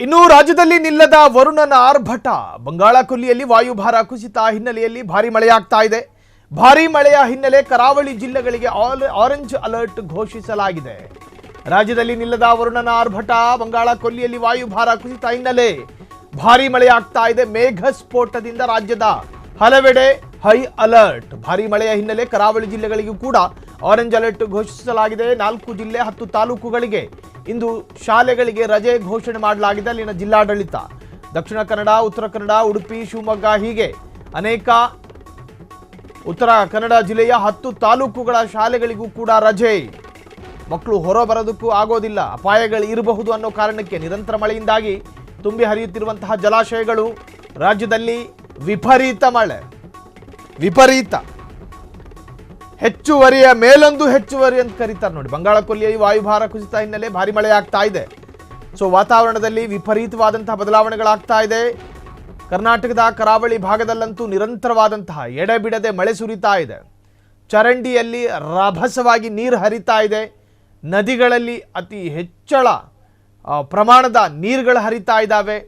ಇನ್ನು ರಾಜ್ಯದಲ್ಲಿ ನಿಲ್ಲದ ವರುಣನ ಆರ್ಭಟ. ಬಂಗಾಳ ಕೊಲ್ಲಿಯಲ್ಲಿ ವಾಯುಭಾರ ಕುಸಿತ ಹಿನ್ನೆಲೆಯಲ್ಲಿ ಭಾರಿ ಮಳೆಯಾಗ್ತಾ ಇದೆ. ಭಾರಿ ಮಳೆಯ ಹಿನ್ನೆಲೆ ಕರಾವಳಿ ಜಿಲ್ಲೆಗಳಿಗೆ ಆರೆಂಜ್ ಅಲರ್ಟ್ ಘೋಷಿಸಲಾಗಿದೆ. ರಾಜ್ಯದಲ್ಲಿ ನಿಲ್ಲದ ವರುಣನ ಆರ್ಭಟ. ಬಂಗಾಳ ಕೊಲ್ಲಿಯಲ್ಲಿ ವಾಯುಭಾರ ಕುಸಿತ ಹಿನ್ನೆಲೆ ಭಾರಿ ಮಳೆಯಾಗ್ತಾ ಇದೆ. ಮೇಘ ಸ್ಫೋಟದಿಂದ ರಾಜ್ಯದ ಹಲವೆಡೆ ಹೈ ಅಲರ್ಟ್. ಭಾರಿ ಮಳೆಯ ಹಿನ್ನೆಲೆ ಕರಾವಳಿ ಜಿಲ್ಲೆಗಳಿಗೂ ಕೂಡ ಆರೆಂಜ್ ಅಲರ್ಟ್ ಘೋಷಿಸಲಾಗಿದೆ. 4 ಜಿಲ್ಲೆ 10 ತಾಲೂಕುಗಳಿಗೆ ಇಂದು ಶಾಲೆಗಳಿಗೆ ರಜೆ ಘೋಷಣೆ ಮಾಡಲಾಗಿದೆ. ಅಲ್ಲಿನ ಜಿಲ್ಲಾಡಳಿತ ದಕ್ಷಿಣ ಕನ್ನಡ, ಉತ್ತರ ಕನ್ನಡ, ಉಡುಪಿ, ಶಿವಮೊಗ್ಗ ಹೀಗೆ ಅನೇಕ ಉತ್ತರ ಕನ್ನಡ ಜಿಲ್ಲೆಯ 10 ತಾಲೂಕುಗಳ ಶಾಲೆಗಳಿಗೂ ಕೂಡ ರಜೆ. ಮಕ್ಕಳು ಹೊರ ಬರೋದಕ್ಕೂ ಆಗೋದಿಲ್ಲ, ಅಪಾಯಗಳು ಇರಬಹುದು ಅನ್ನೋ ಕಾರಣಕ್ಕೆ ನಿರಂತರ ಮಳೆಯಿಂದಾಗಿ ತುಂಬಿ ಹರಿಯುತ್ತಿರುವಂತಹ ಜಲಾಶಯಗಳು. ರಾಜ್ಯದಲ್ಲಿ ವಿಪರೀತ ಮಳೆ, ವಿಪರೀತ ಹೆಚ್ಚುವರಿಯ ಮೇಲೊಂದು ಹೆಚ್ಚುವರಿ ಅಂತ ಕರೀತಾರೆ ನೋಡಿ. ಬಂಗಾಳ ಕೊಲ್ಲಿಯಲ್ಲಿ ವಾಯುಭಾರ ಕುಸಿತ ಹಿನ್ನೆಲೆ ಭಾರಿ ಮಳೆ ಆಗ್ತಾ ಇದೆ. ಸೊ ವಾತಾವರಣದಲ್ಲಿ ವಿಪರೀತವಾದಂತಹ ಬದಲಾವಣೆಗಳಾಗ್ತಾ ಇದೆ. ಕರ್ನಾಟಕದ ಕರಾವಳಿ ಭಾಗದಲ್ಲಂತೂ ನಿರಂತರವಾದಂತಹ ಎಡೆಬಿಡದೆ ಮಳೆ ಸುರಿತಾ ಇದೆ. ಚರಂಡಿಯಲ್ಲಿ ರಭಸವಾಗಿ ನೀರು ಹರಿತಾ ಇದೆ. ನದಿಗಳಲ್ಲಿ ಅತಿ ಹೆಚ್ಚಳ ಪ್ರಮಾಣದ ನೀರುಗಳು ಹರಿತಾ ಇದ್ದಾವೆ.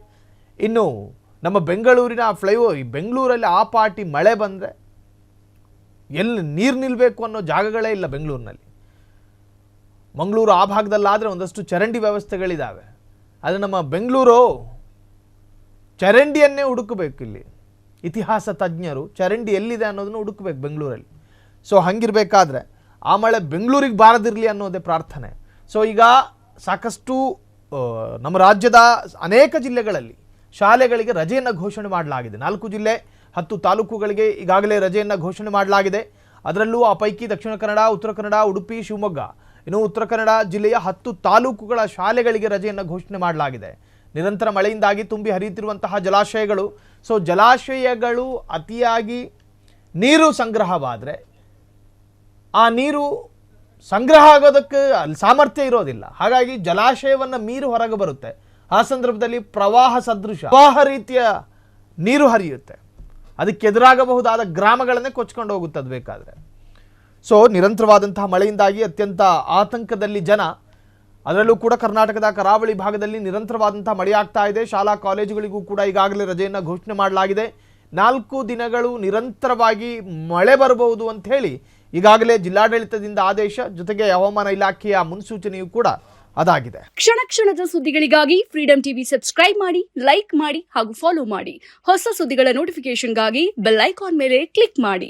ಇನ್ನು ನಮ್ಮ ಬೆಂಗಳೂರಿನ ಬೆಂಗಳೂರಲ್ಲಿ ಆ ಪಾಟಿ ಮಳೆ ಬಂದರೆ ಎಲ್ಲಿ ನೀರು ನಿಲ್ಲಬೇಕು ಅನ್ನೋ ಜಾಗಗಳೇ ಇಲ್ಲ ಬೆಂಗಳೂರಿನಲ್ಲಿ. ಮಂಗಳೂರು ಆ ಭಾಗದಲ್ಲಾದರೆ ಒಂದಷ್ಟು ಚರಂಡಿ ವ್ಯವಸ್ಥೆಗಳಿದ್ದಾವೆ. ಆದರೆ ನಮ್ಮ ಬೆಂಗಳೂರು ಚರಂಡಿಯನ್ನೇ ಹುಡುಕಬೇಕು. ಇಲ್ಲಿ ಇತಿಹಾಸ ತಜ್ಞರು ಚರಂಡಿ ಎಲ್ಲಿದೆ ಅನ್ನೋದನ್ನು ಹುಡುಕಬೇಕು ಬೆಂಗಳೂರಲ್ಲಿ. ಸೊ ಹಂಗಿರಬೇಕಾದ್ರೆ ಆ ಮಳೆ ಬೆಂಗಳೂರಿಗೆ ಬಾರದಿರಲಿ ಅನ್ನೋದೇ ಪ್ರಾರ್ಥನೆ. ಸೊ ಈಗ ಸಾಕಷ್ಟು ನಮ್ಮ ರಾಜ್ಯದ ಅನೇಕ ಜಿಲ್ಲೆಗಳಲ್ಲಿ ಶಾಲೆಗಳಿಗೆ ರಜೆಯನ್ನು ಘೋಷಣೆ ಮಾಡಲಾಗಿದೆ. 4 ಜಿಲ್ಲೆ 10 ತಾಲೂಕುಗಳಿಗೆ ಈಗಾಗಲೇ ರಜೆಯನ್ನು ಘೋಷಣೆ ಮಾಡಲಾಗಿದೆ. ಅದರಲ್ಲೂ ಆ ಪೈಕಿ ದಕ್ಷಿಣ ಕನ್ನಡ, ಉತ್ತರ ಕನ್ನಡ, ಉಡುಪಿ, ಶಿವಮೊಗ್ಗ, ಇನ್ನು ಉತ್ತರ ಕನ್ನಡ ಜಿಲ್ಲೆಯ 10 ತಾಲೂಕುಗಳ ಶಾಲೆಗಳಿಗೆ ರಜೆಯನ್ನು ಘೋಷಣೆ ಮಾಡಲಾಗಿದೆ. ನಿರಂತರ ಮಳೆಯಿಂದಾಗಿ ತುಂಬಿ ಹರಿಯುತ್ತಿರುವಂತಹ ಜಲಾಶಯಗಳು. ಸೊ ಜಲಾಶಯಗಳು ಅತಿಯಾಗಿ ನೀರು ಸಂಗ್ರಹವಾದರೆ ಆ ನೀರು ಸಂಗ್ರಹ ಆಗೋದಕ್ಕೆ ಅಲ್ಲಿ ಸಾಮರ್ಥ್ಯ ಇರೋದಿಲ್ಲ. ಹಾಗಾಗಿ ಜಲಾಶಯವನ್ನು ಮೀರಿ ಹೊರಗೆ ಬರುತ್ತೆ. ಆ ಸಂದರ್ಭದಲ್ಲಿ ಪ್ರವಾಹ ರೀತಿಯ ನೀರು ಹರಿಯುತ್ತೆ. ಅದಕ್ಕೆ ಎದುರಾಗಬಹುದಾದ ಗ್ರಾಮಗಳನ್ನೇ ಕೊಚ್ಕೊಂಡು ಹೋಗುತ್ತದೆ ಬೇಕಾದರೆ. ಸೊ ನಿರಂತರವಾದಂತಹ ಮಳೆಯಿಂದಾಗಿ ಅತ್ಯಂತ ಆತಂಕದಲ್ಲಿ ಜನ. ಅದರಲ್ಲೂ ಕೂಡ ಕರ್ನಾಟಕದ ಕರಾವಳಿ ಭಾಗದಲ್ಲಿ ನಿರಂತರವಾದಂತಹ ಮಳೆಯಾಗ್ತಾ ಇದೆ. ಶಾಲಾ ಕಾಲೇಜುಗಳಿಗೂ ಕೂಡ ಈಗಾಗಲೇ ರಜೆಯನ್ನು ಘೋಷಣೆ ಮಾಡಲಾಗಿದೆ. 4 ದಿನಗಳು ನಿರಂತರವಾಗಿ ಮಳೆ ಬರಬಹುದು ಅಂತ ಹೇಳಿ ಈಗಾಗಲೇ ಜಿಲ್ಲಾಡಳಿತದಿಂದ ಆದೇಶ, ಜೊತೆಗೆ ಹವಾಮಾನ ಇಲಾಖೆಯ ಮುನ್ಸೂಚನೆಯೂ ಕೂಡ ಅದಾಗಿದೆ. ಕ್ಷಣ ಕ್ಷಣದ ಸುದ್ದಿಗಳಿಗಾಗಿ ಫ್ರೀಡಂ ಟಿವಿ ಸಬ್ಸ್ಕ್ರೈಬ್ ಮಾಡಿ, ಲೈಕ್ ಮಾಡಿ ಹಾಗೂ ಫಾಲೋ ಮಾಡಿ. ಹೊಸ ಸುದ್ದಿಗಳ ನೋಟಿಫಿಕೇಶನ್ಗಾಗಿ ಬೆಲ್ ಐಕಾನ್ ಮೇಲೆ ಕ್ಲಿಕ್ ಮಾಡಿ.